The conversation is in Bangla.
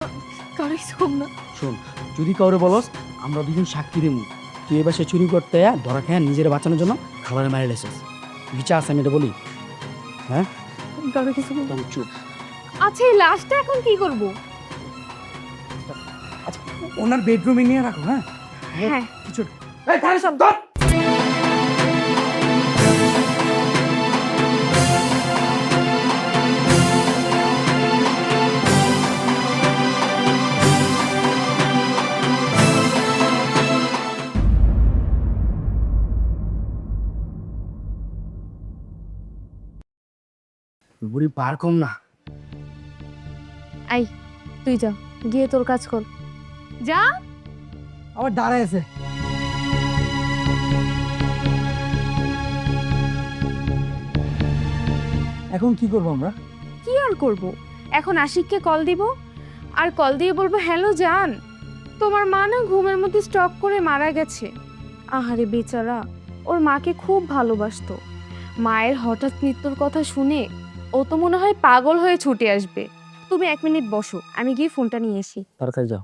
কারো কিছু কম না। শোন, যদি কাউরে বলস আমরা দুজন সাক্ষী দেবো তুই এবার সে চুরি করতে ধরা খেয়ে নিজের বাঁচানোর জন্য খাবারে মারি লেছিস। বিচার আছে আমি এটা বলি? হ্যাঁ, কারো কিছু কম না। একদম চুপ। আচ্ছা এই লাশটা এখন কি করব? আচ্ছা, ওনার বেডরুমে নিয়ে রাখো। হ্যাঁ হ্যাঁ কিছু এই ধারে সব ধর। বুড়ি পার কম না। আই তুই যা, গিয়ে তোর কাজ কর। যা। আবার দাঁড়ায় আছে। এখন কি করবো আমরা? কি আর করব, এখন আশিককে কল দিব, আর কল দিয়ে বলবো হ্যালো জান, তোমার মা না ঘুমের মধ্যে স্ট্রোক করে মারা গেছে। আহারে বেচারা, ওর মাকে খুব ভালোবাসতো। মায়ের হঠাৎ মৃত্যুর কথা শুনে ও তো মনে হয় পাগল হয়ে ছুটে আসবে। তুমি 1 মিনিট বসো, আমি গিয়ে ফোনটা নিয়ে আসি। তাড়াতাড়ি যাও।